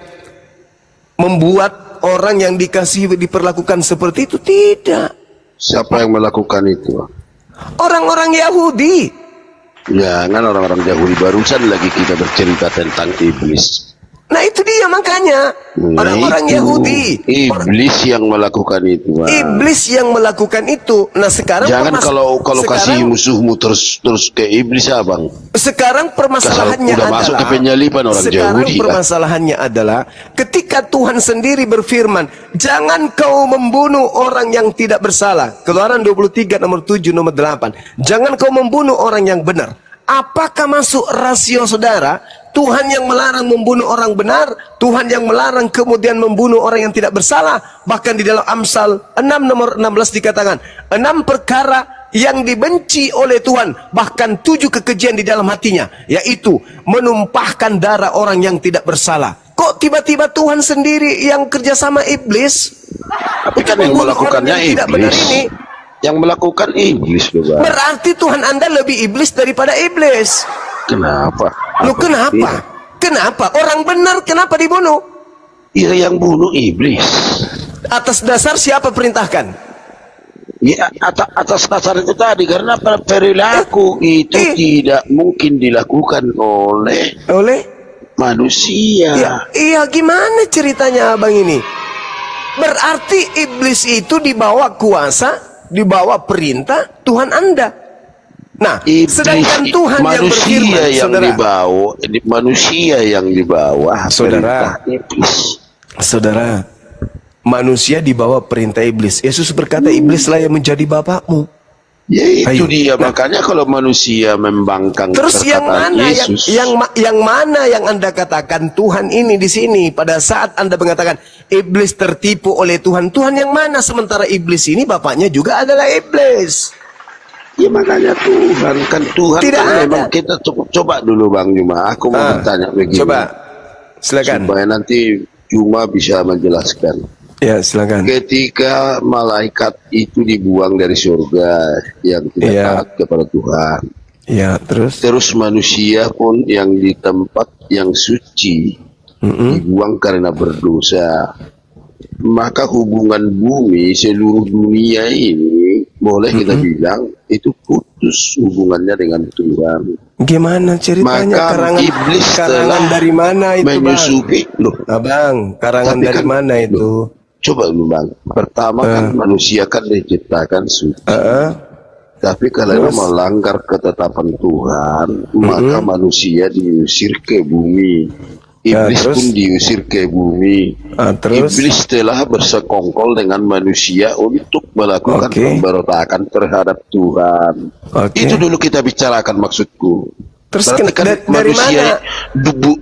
membuat orang yang dikasihi diperlakukan seperti itu? Tidak. Siapa yang melakukan itu? Orang-orang Yahudi. Jangan orang-orang Yahudi. Barusan lagi kita bercerita tentang iblis. Nah itu dia makanya. Orang-orang Yahudi. Iblis yang melakukan itu. Bang. Iblis yang melakukan itu. Nah sekarang jangan kalau kasih musuhmu terus ke iblis ya bang. Sekarang permasalahannya udah masuk ke penyalipan orang Yahudi. Sekarang permasalahannya adalah ketika Tuhan sendiri berfirman, jangan kau membunuh orang yang tidak bersalah. Keluaran 23 nomor 7 nomor 8. Jangan kau membunuh orang yang benar. Apakah masuk rasio saudara? Tuhan yang melarang membunuh orang benar, Tuhan yang melarang kemudian membunuh orang yang tidak bersalah. Bahkan di dalam Amsal 6 nomor 16 dikatakan, 6 perkara yang dibenci oleh Tuhan, bahkan 7 kekejian di dalam hatinya, yaitu menumpahkan darah orang yang tidak bersalah. Kok tiba-tiba Tuhan sendiri yang kerjasama iblis? Tapi kan yang melakukannya iblis. Yang melakukan iblis, Bapak. Berarti Tuhan Anda lebih iblis daripada iblis. Kenapa? Loh, kenapa? Kenapa? Orang benar kenapa dibunuh? Iya, yang bunuh iblis. Atas dasar siapa perintahkan? Ya, atas dasar itu tadi, karena perilaku itu tidak mungkin dilakukan oleh manusia. Iya, gimana ceritanya abang ini? Berarti iblis itu dibawa kuasa, dibawa perintah Tuhan Anda. Nah, sedangkan Tuhan yang berfirman, manusia yang dibawa saudara, perintah iblis. Saudara, manusia dibawa perintah iblis. Yesus berkata, iblislah yang menjadi bapakmu. Ya itu dia, makanya kalau manusia membangkang terus yang mana Yesus, yang mana yang Anda katakan Tuhan ini di sini pada saat Anda mengatakan iblis tertipu oleh Tuhan? Tuhan yang mana, sementara iblis ini bapaknya juga adalah iblis? Ya makanya Tuhan tidak kan ada. Memang kita coba dulu Bang Juma, aku mau bertanya begini. Coba, silakan. Supaya nanti Juma bisa menjelaskan. Ya, silakan. Ketika malaikat itu dibuang dari surga yang tidak taat kepada Tuhan. Ya, terus manusia pun yang di tempat yang suci dibuang karena berdosa. Maka hubungan bumi, seluruh dunia ini boleh kita bilang itu putus hubungannya dengan Tuhan. Gimana ceritanya? Maka iblis karangan dari mana itu, menyusupi, Bang? Karangan tapi dari mana itu? Coba dulu Bang, pertama kan manusia kan diciptakan suci. Tapi kalau melanggar ketetapan Tuhan, maka manusia diusir ke bumi. Iblis pun diusir ke bumi. Iblis telah bersekongkol dengan manusia untuk melakukan pemberontakan terhadap Tuhan. Itu dulu kita bicarakan maksudku. Terus kan manusia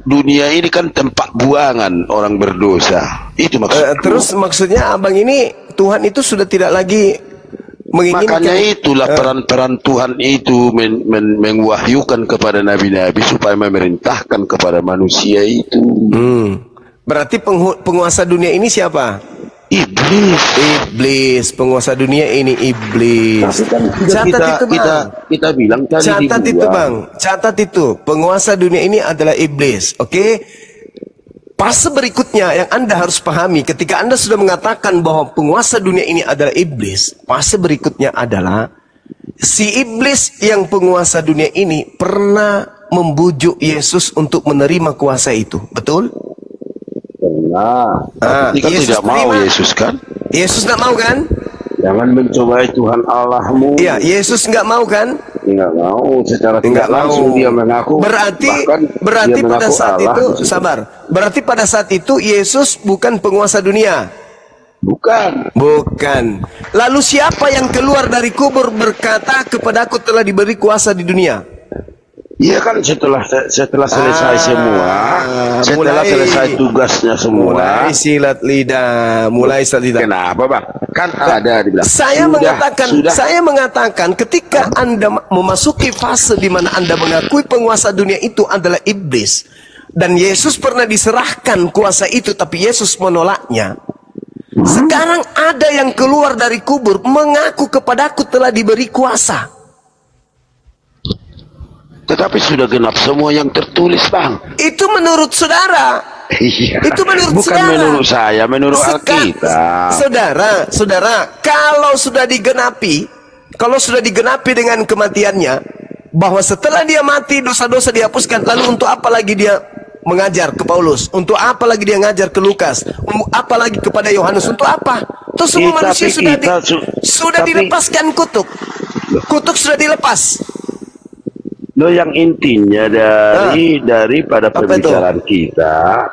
dunia ini kan tempat buangan orang berdosa. Itu maksudnya. Terus maksudnya abang ini Tuhan itu sudah tidak lagi menginginkan. Makanya itulah peran-peran Tuhan itu menwahyukan kepada nabi-nabi supaya memerintahkan kepada manusia itu. Berarti penguasa dunia ini siapa? Iblis, penguasa dunia ini iblis. Tapi kan kita bilang tadi catat itu Bang, catat itu penguasa dunia ini adalah iblis. Oke? Fase berikutnya yang Anda harus pahami ketika Anda sudah mengatakan bahwa penguasa dunia ini adalah iblis, fase berikutnya adalah si iblis yang penguasa dunia ini pernah membujuk Yesus untuk menerima kuasa itu. Betul? Tapi kan tidak mau Yesus kan? Yesus nggak mau kan? Jangan mencobai Tuhan Allahmu. Iya, Yesus nggak mau kan? Nggak mau, secara tidak langsung dia mengaku. Berarti pada saat itu, sabar. Berarti pada saat itu Yesus bukan penguasa dunia. Bukan. Lalu siapa yang keluar dari kubur berkata kepadaku telah diberi kuasa di dunia? Iya kan setelah selesai semua, setelah selesai tugasnya semua. Mulai silat lidah. Kenapa Bang? Kan ada dibilang. Saya mengatakan ketika Anda memasuki fase di mana Anda mengakui penguasa dunia itu adalah iblis dan Yesus pernah diserahkan kuasa itu tapi Yesus menolaknya. Sekarang ada yang keluar dari kubur mengaku kepadaku telah diberi kuasa. Tetapi sudah genap semua yang tertulis Bang. Itu menurut saudara. Iya. Itu menurut bukan saudara. Menurut saya, menurut Alkitab. Saudara, kalau sudah digenapi dengan kematiannya, bahwa setelah dia mati dosa-dosa dihapuskan, lalu untuk apa lagi dia mengajar ke Paulus? Untuk apa lagi dia ngajar ke Lukas? Apa lagi kepada Yohanes? Untuk apa? Itu semua manusia sudah dilepaskan kutuk. Kutuk sudah dilepas. Loh, yang intinya daripada pembicaraan kita,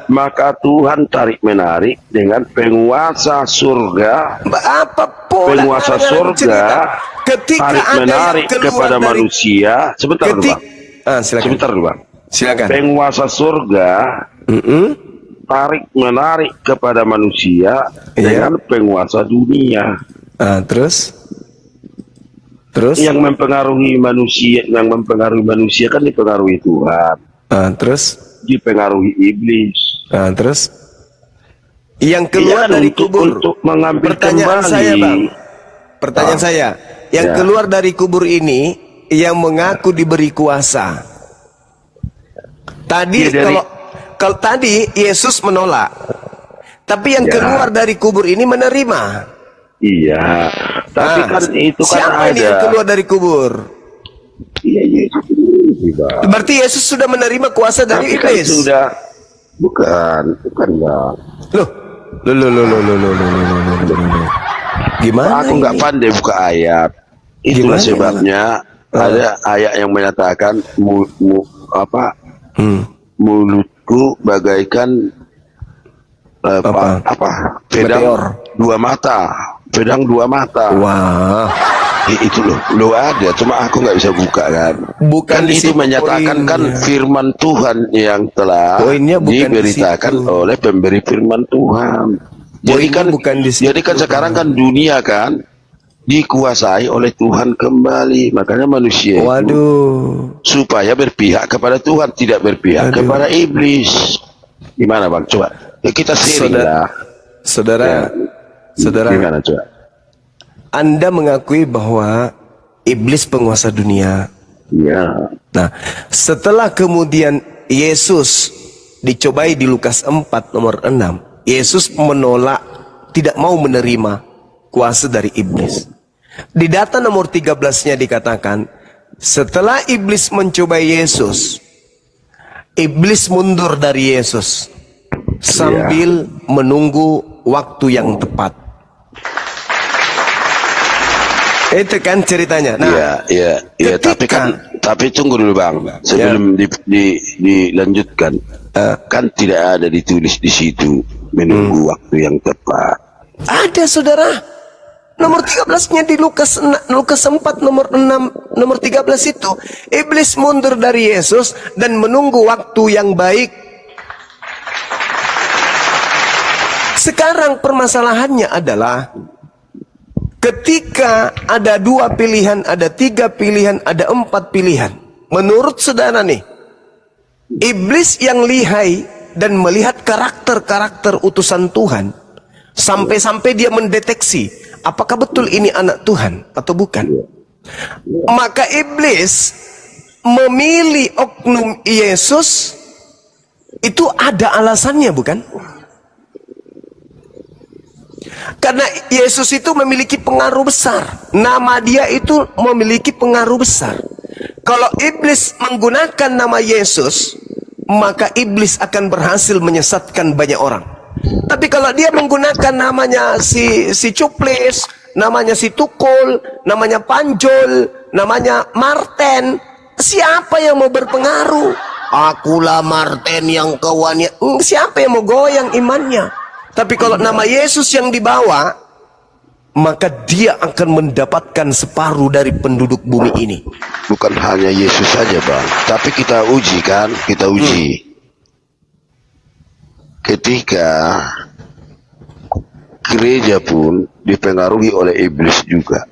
maka Tuhan tarik menarik dengan penguasa surga. Penguasa surga tarik menarik kepada manusia. Sebentar dulu Bang. Silakan. Penguasa surga tarik menarik kepada manusia dengan penguasa dunia. Terus? Terus? Yang mempengaruhi manusia kan dipengaruhi Tuhan. Terus? Dipengaruhi iblis. Terus? Yang keluar dari kubur. Untuk mengambil pertanyaan kembali. saya, Bang. Pertanyaan saya. Yang keluar dari kubur ini yang mengaku diberi kuasa. Tadi kalau tadi Yesus menolak. Tapi yang keluar dari kubur ini menerima. Iya. Tapi kan itu kan siapa ini yang keluar dari kubur? Iya, Yesus. Berarti Yesus sudah menerima kuasa dari iblis. Kan sudah. Bukan Bang. Loh. Gimana? Aku nggak pandai buka ayat. Itulah sebabnya ada ayat yang menyatakan mulutku bagaikan pedang dua mata. Wah. Itu loh ada, cuma aku nggak bisa buka kan. Bukan itu menyatakan kan firman Tuhan yang telah diberitakan oleh pemberi firman Tuhan. Jadi kan sekarang kan dunia kan dikuasai oleh Tuhan kembali, makanya manusia supaya berpihak kepada Tuhan, tidak berpihak kepada iblis. Gimana Bang? Coba kita sharing lah. Saudara, gimana coba? Anda mengakui bahwa iblis penguasa dunia. Ya. Nah, setelah kemudian Yesus dicobai di Lukas 4 nomor 6, Yesus menolak, tidak mau menerima kuasa dari iblis. Di data nomor 13-nya dikatakan, setelah iblis mencobai Yesus, iblis mundur dari Yesus sambil menunggu waktu yang tepat. Itu kan ceritanya. Nah, iya. Tapi tunggu dulu Bang, sebelum dilanjutkan. Kan tidak ada ditulis di situ menunggu waktu yang tepat. Ada saudara. Nomor 13-nya di Lukas 4 nomor 6 nomor 13 itu, iblis mundur dari Yesus dan menunggu waktu yang baik. Sekarang permasalahannya adalah ketika ada 2 pilihan, ada 3 pilihan, ada 4 pilihan. Menurut saudara nih, iblis yang lihai dan melihat karakter-karakter utusan Tuhan, sampai-sampai dia mendeteksi apakah betul ini anak Tuhan atau bukan. Maka iblis memilih oknum Yesus, itu ada alasannya bukan? Karena Yesus itu memiliki pengaruh besar. Nama dia itu memiliki pengaruh besar. Kalau iblis menggunakan nama Yesus, maka iblis akan berhasil menyesatkan banyak orang. Tapi kalau dia menggunakan namanya si Cuplis, namanya si Tukul, namanya Panjol, namanya Marten, siapa yang mau berpengaruh? Akulah Marten yang kawannya. Siapa yang mau goyang imannya? Tapi kalau nama Yesus yang dibawa, maka dia akan mendapatkan separuh dari penduduk bumi ini. Bukan hanya Yesus saja Bang, tapi kita uji kan, ketika gereja pun dipengaruhi oleh iblis juga.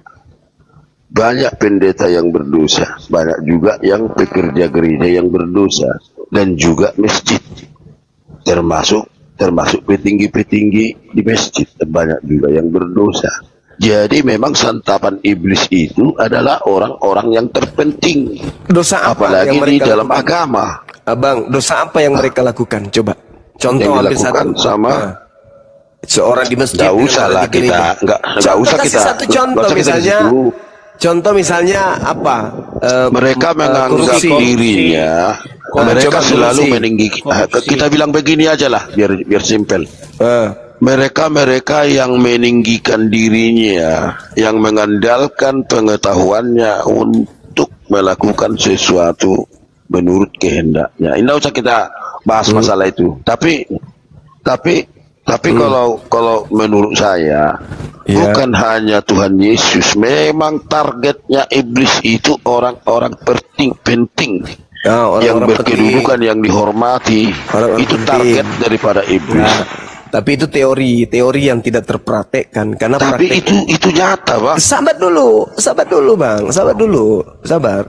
Banyak pendeta yang berdosa, banyak juga yang pekerja gereja yang berdosa, dan juga masjid, termasuk petinggi-petinggi di masjid, banyak juga yang berdosa. Jadi memang santapan iblis itu adalah orang-orang yang terpenting. Dosa apa apalagi yang di dalam lakukan? Agama. Abang, dosa apa yang mereka lakukan? Coba contoh yang ambil dilakukan satu. sama seorang di masjid. Nggak usah lah kita, nggak usah kita. Satu contoh misalnya. Contoh misalnya apa? Mereka menganggap dirinya, mereka selalu meninggikan. Kita bilang begini aja lah, biar simpel. Mereka yang meninggikan dirinya, yang mengandalkan pengetahuannya untuk melakukan sesuatu menurut kehendaknya. Ini usah kita bahas masalah itu. Tapi kalau menurut saya, bukan hanya Tuhan Yesus, memang targetnya iblis itu orang-orang penting, yang berkedudukan, yang dihormati, itu target daripada iblis. Tapi itu teori yang tidak terpraktekkan karena Tapi itu nyata, Bang. Sabar dulu Bang, sabar.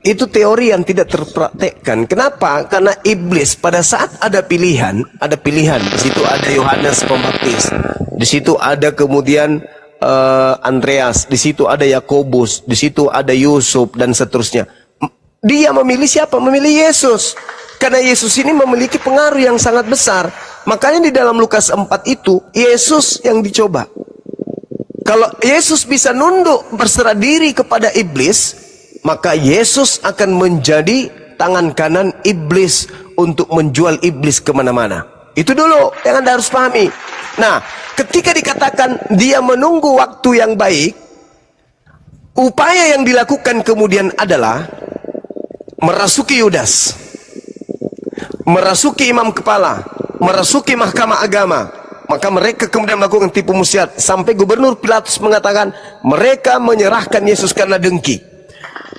Itu teori yang tidak terpraktekkan. Kenapa? Karena iblis pada saat ada pilihan. Di situ ada Yohanes Pembaptis, di situ ada kemudian Andreas, di situ ada Yakobus, di situ ada Yusuf dan seterusnya. Dia memilih siapa? Memilih Yesus. Karena Yesus ini memiliki pengaruh yang sangat besar. Makanya di dalam Lukas 4 itu Yesus yang dicoba. Kalau Yesus bisa nunduk berserah diri kepada iblis, maka Yesus akan menjadi tangan kanan iblis untuk menjual iblis kemana-mana. Itu dulu yang Anda harus pahami. Nah, ketika dikatakan dia menunggu waktu yang baik, upaya yang dilakukan kemudian adalah merasuki Yudas, merasuki imam kepala, merasuki mahkamah agama. Maka mereka kemudian melakukan tipu muslihat sampai Gubernur Pilatus mengatakan mereka menyerahkan Yesus karena dengki.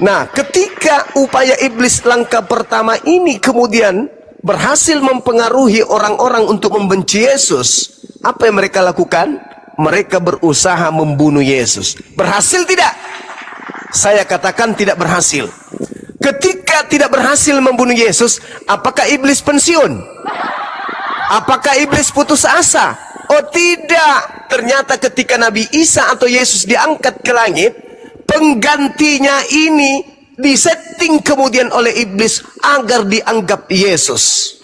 Nah, ketika upaya iblis langkah pertama ini kemudian berhasil mempengaruhi orang-orang untuk membenci Yesus, apa yang mereka lakukan? Mereka berusaha membunuh Yesus. Berhasil tidak? Saya katakan tidak berhasil. Ketika tidak berhasil membunuh Yesus, apakah iblis pensiun? Apakah iblis putus asa? Oh tidak. Ternyata ketika Nabi Isa atau Yesus diangkat ke langit, penggantinya ini disetting kemudian oleh iblis agar dianggap Yesus.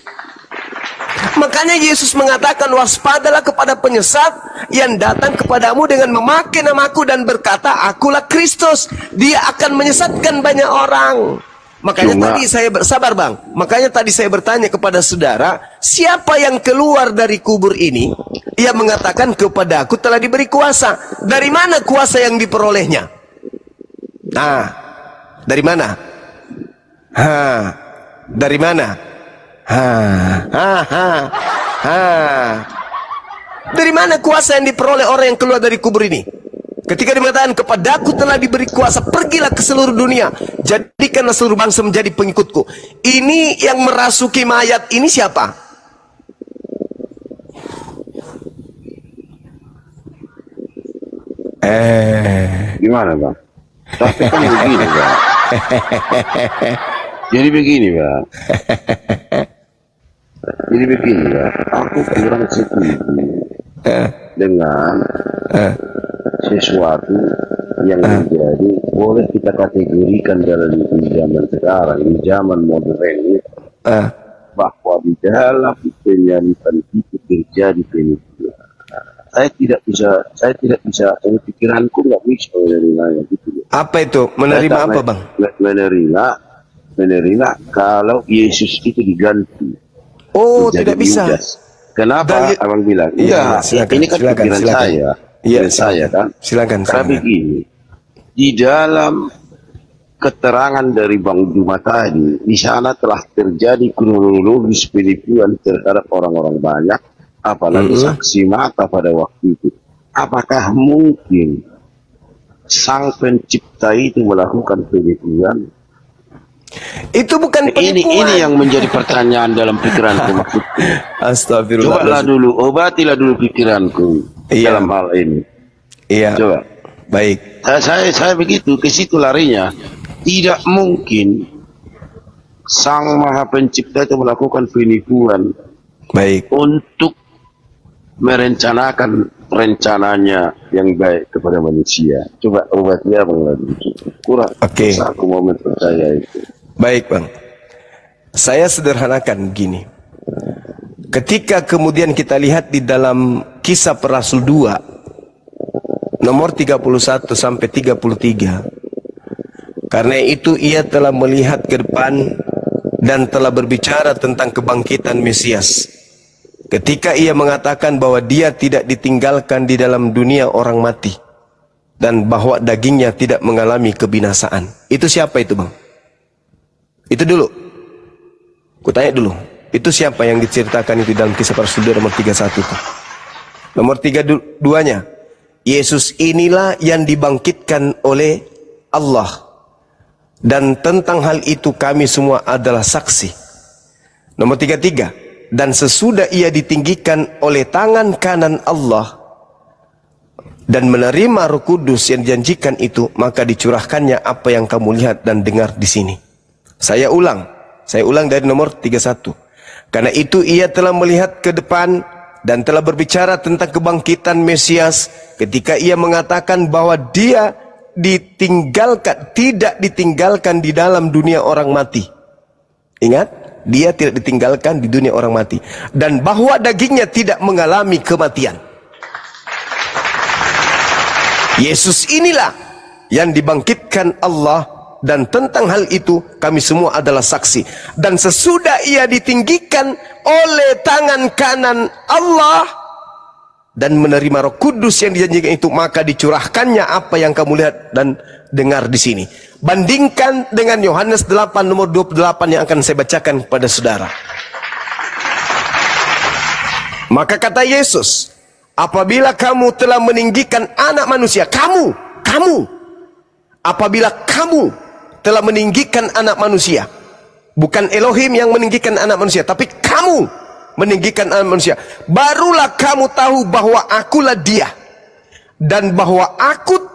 Makanya Yesus mengatakan, waspadalah kepada penyesat yang datang kepadamu dengan memakai namaku dan berkata, akulah Kristus. Dia akan menyesatkan banyak orang. Makanya tadi saya sabar Bang. Makanya tadi saya bertanya kepada saudara, siapa yang keluar dari kubur ini? Ia mengatakan, kepada aku telah diberi kuasa. Dari mana kuasa yang diperolehnya? Nah, dari mana? Dari mana? Dari mana kuasa yang diperoleh orang yang keluar dari kubur ini? Ketika dikatakan kepadaku telah diberi kuasa, pergilah ke seluruh dunia, jadikanlah seluruh bangsa menjadi pengikutku. Ini yang merasuki mayat ini siapa? Gimana, Bang? Tapi kan begini, Bang. Jadi begini, Bang. Aku kurang setuju dengan sesuatu yang menjadi boleh kita kategorikan dalam zaman sekarang, ini zaman modern ini, bahwa di dalam penyalipan itu terjadi penipuan. Saya tidak bisa, pikiranku nggak bisa menerimanya gitu. Apa itu? Menerima apa, Bang? Menerima kalau Yesus itu diganti. Oh, tidak bisa. Yudas. Kenapa Abang bilang? Iya, ini kan pikiran saya. Iya, saya kan. Silakan. Tapi gini, di dalam keterangan dari Bang Juma tadi, di sana telah terjadi kronologis penipuan terhadap orang-orang banyak, apalagi saksi mata pada waktu itu. Apakah mungkin sang pencipta itu melakukan penipuan? Itu bukan penipuan. Ini yang menjadi pertanyaan dalam pikiranku maksudku. Astagfirullah. Obatilah dulu pikiranku dalam hal ini. Iya. Coba. Baik. Saya begitu, ke situ larinya. Tidak mungkin sang Maha Pencipta itu melakukan penipuan. Baik. Untuk merencanakan rencananya yang baik kepada manusia. Coba obatnya Bang lagi. Kurang. Oke. Aku mau percaya itu. Baik, Bang. Saya sederhanakan begini. Ketika kemudian kita lihat di dalam Kisah Para Rasul 2 nomor 31 sampai 33. Karena itu ia telah melihat ke depan dan telah berbicara tentang kebangkitan Mesias. Ketika ia mengatakan bahwa dia tidak ditinggalkan di dalam dunia orang mati dan bahwa dagingnya tidak mengalami kebinasaan. Itu siapa itu, Bang? Itu dulu. Kutanya dulu. Itu siapa yang diceritakan itu dalam Kisah Para Rasul nomor 31 itu? Nomor 32-nya. Yesus inilah yang dibangkitkan oleh Allah. Dan tentang hal itu kami semua adalah saksi. Nomor 33. dan sesudah ia ditinggikan oleh tangan kanan Allah dan menerima Roh Kudus yang dijanjikan itu, maka dicurahkannya apa yang kamu lihat dan dengar di sini. Saya ulang dari nomor 31. Karena itu ia telah melihat ke depan dan telah berbicara tentang kebangkitan Mesias ketika ia mengatakan bahwa dia tidak ditinggalkan di dalam dunia orang mati. Ingat, dia tidak ditinggalkan di dunia orang mati, dan bahwa dagingnya tidak mengalami kematian. Yesus inilah yang dibangkitkan Allah, dan tentang hal itu kami semua adalah saksi. Dan sesudah ia ditinggikan oleh tangan kanan Allah dan menerima Roh Kudus yang dijanjikan itu, maka dicurahkannya apa yang kamu lihat dan dengar di sini. Bandingkan dengan Yohanes 8 nomor 28 yang akan saya bacakan kepada saudara. Maka kata Yesus, apabila kamu telah meninggikan anak manusia, apabila kamu telah meninggikan anak manusia, bukan Elohim yang meninggikan anak manusia, tapi kamu meninggikan anak manusia, barulah kamu tahu bahwa akulah dia, dan bahwa aku